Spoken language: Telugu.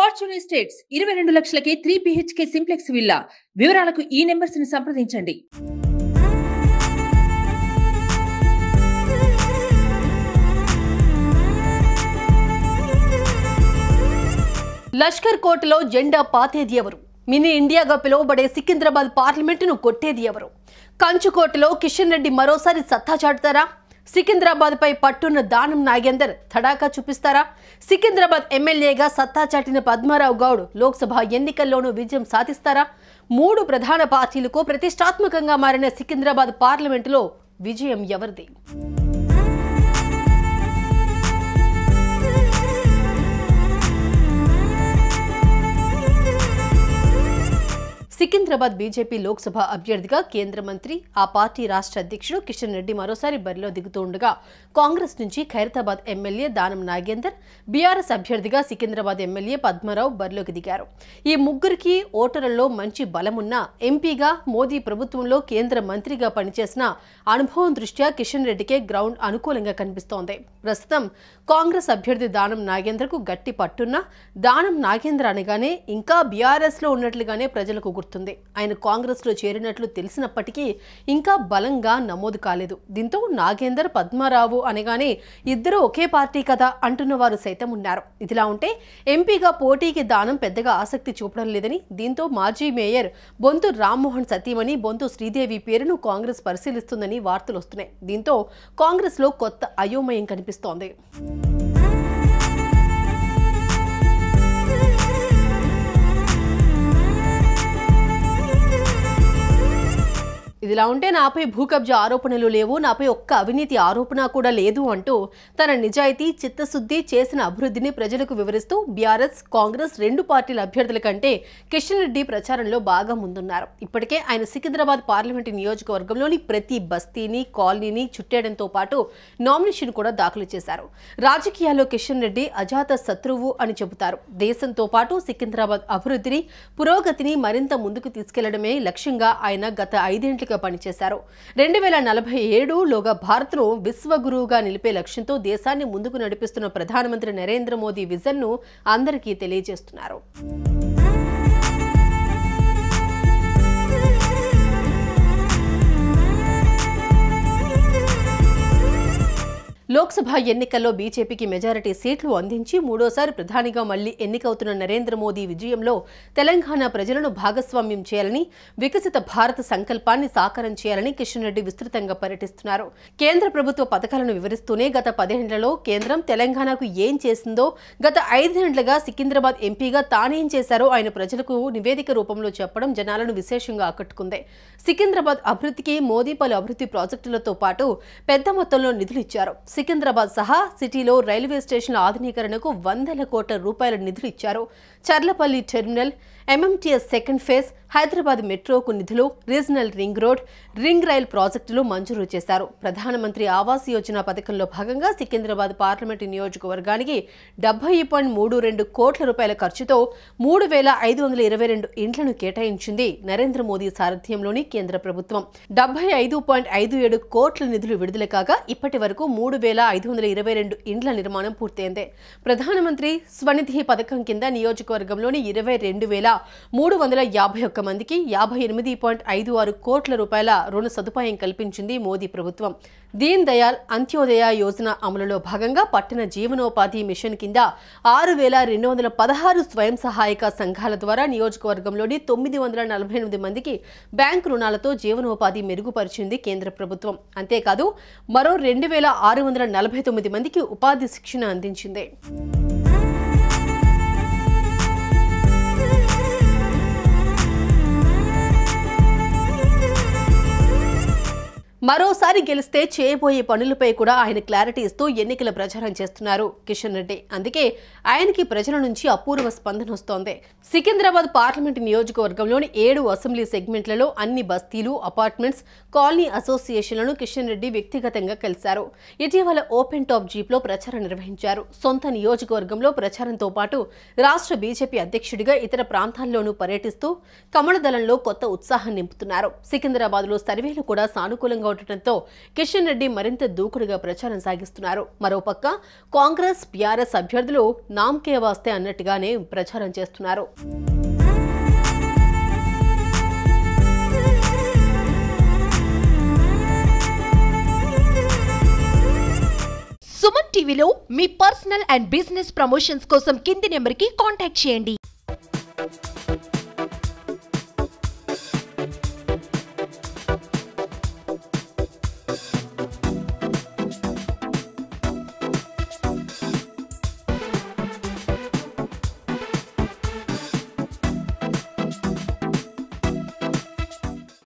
Fortune estates 22 లక్షలకే 3 BHK simplex villa. వివరాలకు ఈ నెంబర్స్ ని సంప్రదించండి. లష్కర్ కోటలో జెండా పాతేది ఎవరు? మినీ ఇండియాగా పిలువబడే సికింద్రాబాద్ పార్లమెంటును కొట్టేది ఎవరు? కంచుకోటలో కిషన్ రెడ్డి మరోసారి సత్తా చాటుతారా? సికింద్రాబాద్ పై పట్టున్న దానం నాగేందర్ తడాకా చూపిస్తారా? సికింద్రాబాద్ ఎమ్మెల్యేగా సత్తా చాటిన పద్మారావు గౌడ్ లోక్సభ ఎన్నికల్లోనూ విజయం సాధిస్తారా? 3 ప్రధాన పార్టీలకు ప్రతిష్టాత్మకంగా మారిన సికింద్రాబాద్ పార్లమెంటులో విజయం ఎవరిది? సికింద్రాబాద్ బీజేపీ లోక్సభ అభ్యర్థిగా కేంద్ర మంత్రి, ఆ పార్టీ రాష్ట్ర అధ్యక్షుడు కిషన్ రెడ్డి మరోసారి బరిలో దిగుతుండగా కాంగ్రెస్ నుంచి ఖైరతాబాద్ ఎమ్మెల్యే దానం నాగేందర్, బీఆర్ఎస్ అభ్యర్థిగా సికింద్రాబాద్ ఎమ్మెల్యే పద్మారావు బరిలోకి దిగారు. ఈ ముగ్గురికి ఓటర్లలో మంచి బలమున్న, ఎంపీగా మోదీ ప్రభుత్వంలో కేంద్ర మంత్రిగా పనిచేసిన అనుభవం దృష్ట్యా కిషన్ రెడ్డికే గ్రౌండ్ అనుకూలంగా కనిపిస్తోంది. ప్రస్తుతం కాంగ్రెస్ అభ్యర్థి దానం నాగేందర్కు గట్టి పట్టున్న, దానం నాగేంద్ర అనగానే ఇంకా బీఆర్ఎస్లో ఉన్నట్లుగానే ప్రజలకు గుర్తుంది. ఆయన కాంగ్రెస్ లో చేరినట్లు తెలిసినప్పటికీ ఇంకా బలంగా నమోదు కాలేదు. దీంతో నాగేందర్, పద్మారావు అనగానే ఇద్దరు ఒకే పార్టీ కదా అంటున్న వారు సైతం ఉన్నారు. ఇదిలా ఉంటే ఎంపీగా పోటీకి దానం పెద్దగా ఆసక్తి చూపడం లేదని, దీంతో మాజీ మేయర్ బొంతు రామ్మోహన్ సతీమణి బొంతు శ్రీదేవి పేరును కాంగ్రెస్ పరిశీలిస్తుందని వార్తలు వస్తున్నాయి. దీంతో కాంగ్రెస్ లో కొత్త అయోమయం కనిపిస్తోంది. ఇదిలా ఉంటే నాపై భూకబ్జా ఆరోపణలు లేవు, నాపై ఒక్క అవినీతి ఆరోపణ కూడా లేదు అంటూ తన నిజాయితీ, చిత్తశుద్ధి, చేసిన అభివృద్ధిని ప్రజలకు వివరిస్తూ బీఆర్ఎస్, కాంగ్రెస్ 2 పార్టీల అభ్యర్థుల కంటే కిషన్ రెడ్డి ప్రచారంలో బాగా ముందున్నారు. ఇప్పటికే ఆయన సికింద్రాబాద్ పార్లమెంటు నియోజకవర్గంలోని ప్రతి బస్తీని, కాలనీని చుట్టేయడంతో పాటు నామినేషన్ కూడా దాఖలు చేశారు. రాజకీయాల్లో కిషన్ రెడ్డి అజాత శత్రువు అని చెబుతారు. దేశంతో పాటు సికింద్రాబాద్ అభివృద్ధిని, పురోగతిని మరింత ముందుకు తీసుకెళ్లడమే లక్ష్యంగా ఆయన గత 5 ఏళ్లుగా పనిచేశారు. 2047లోగా భారత్ను విశ్వగురువుగా నిలిపే లక్ష్యంతో దేశాన్ని ముందుకు నడిపిస్తున్న ప్రధానమంత్రి నరేంద్ర మోదీ విజన్ ను అందరికీ తెలియజేస్తున్నారు. లోక్సభ ఎన్నికల్లో బీజేపీకి మెజారిటీ సీట్లు అందించి 3వసారి ప్రధానిగా మళ్లీ ఎన్నికవుతున్న నరేంద్ర మోదీ విజయంలో తెలంగాణ ప్రజలను భాగస్వామ్యం చేయాలని, వికసిత భారత సంకల్పాన్ని సాకారం చేయాలని కిషన్ రెడ్డి విస్తృతంగా పర్యటిస్తున్నారు. కేంద్ర ప్రభుత్వ పథకాలను వివరిస్తూనే గత 10 ఏళ్లలో కేంద్రం తెలంగాణకు ఏం చేసిందో, గత 5 ఏళ్లుగా సికింద్రాబాద్ ఎంపీగా తానేం చేశారో ఆయన ప్రజలకు నివేదిక రూపంలో చెప్పడం జనాలను విశేషంగా ఆకట్టుకుంది. సికింద్రాబాద్ అభివృద్ధికి మోదీ పలు అభివృద్ధి ప్రాజెక్టులతో పాటు పెద్ద మొత్తంలో నిధులు ఇచ్చారు. సికింద్రాబాద్ సహా సిటీలో రైల్వే స్టేషన్ల ఆధునీకరణకు 100 కోట్ల రూపాయల నిధులు ఇచ్చారు. Charlapalli terminal, MMTS second phase, Hyderabad మెట్రోకు నిధులు, regional ring road, ring rail ప్రాజెక్టులు మంజూరు చేశారు. ప్రధానమంత్రి ఆవాస్ యోజన పథకంలో భాగంగా సికింద్రాబాద్ పార్లమెంటు నియోజకవర్గానికి 70.32 కోట్ల రూపాయల ఖర్చుతో 3,522 ఇండ్లను కేటాయించింది నరేంద్ర మోదీ సారథ్యంలోని కేంద్ర ప్రభుత్వం. 75.57 కోట్ల నిధులు విడుదల కాగా ఇప్పటి వరకు 3,522 ఇండ్ల నిర్మాణం పూర్తయింది. ప్రధానమంత్రి స్వనిధి పథకం కింద నియోజకవర్గంలోని 22,351 మందికి 58.56 కోట్ల రూపాయల రుణ సదుపాయం కల్పించింది మోదీ ప్రభుత్వం. దీన్ దయాల్ అంత్యోదయ యోజన అమలులో భాగంగా పట్టణ జీవనోపాధి మిషన్ కింద 6,216 స్వయం సహాయక సంఘాల ద్వారా నియోజకవర్గంలోని 948 మందికి బ్యాంకు రుణాలతో జీవనోపాధి మెరుగుపరిచింది కేంద్ర ప్రభుత్వం. అంతేకాదు మరో 2,649 మందికి ఉపాధి శిక్షణ అందించింది. మరోసారి గెలిస్తే చేయబోయే పనులపై కూడా ఆయన క్లారిటీ ఇస్తూ ఎన్నికల ప్రచారం చేస్తున్నారు కిషన్ రెడ్డి. అందుకే ఆయనకి ప్రజల నుంచి అపూర్వ స్పందన వస్తోంది. సికింద్రాబాద్ పార్లమెంటు నియోజకవర్గంలోని 7 అసెంబ్లీ సెగ్మెంట్లలో అన్ని బస్తీలు, అపార్ట్మెంట్స్, కాలనీ అసోసియేషన్లను కిషన్ రెడ్డి వ్యక్తిగతంగా కలిశారు. ఇటీవల ఓపెన్ టాప్ జీప్లో ప్రచారం నిర్వహించారు. సొంత నియోజకవర్గంలో ప్రచారంతో పాటు రాష్ట్ర బీజేపీ అధ్యక్షుడిగా ఇతర ప్రాంతాల్లోనూ పర్యటిస్తూ కమలదళంలో కొత్త ఉత్సాహం నింపుతున్నారు. సికింద్రాబాద్లో సర్వేలు కూడా సానుకూలంగా చేపట్టడంతో కిషన్ రెడ్డి మరింత దూకుడుగా ప్రచారం సాగిస్తున్నారు. మరోపక్క కాంగ్రెస్, బీఆర్ఎస్ అభ్యర్థులు నామ్కే వాస్తే అన్నట్టుగానే ప్రచారం చేస్తున్నారు. సుమన్ టీవీలో మీ పర్సనల్ అండ్ బిజినెస్ ప్రమోషన్స్ కోసం కింది నెంబర్కి కాంటాక్ట్ చేయండి.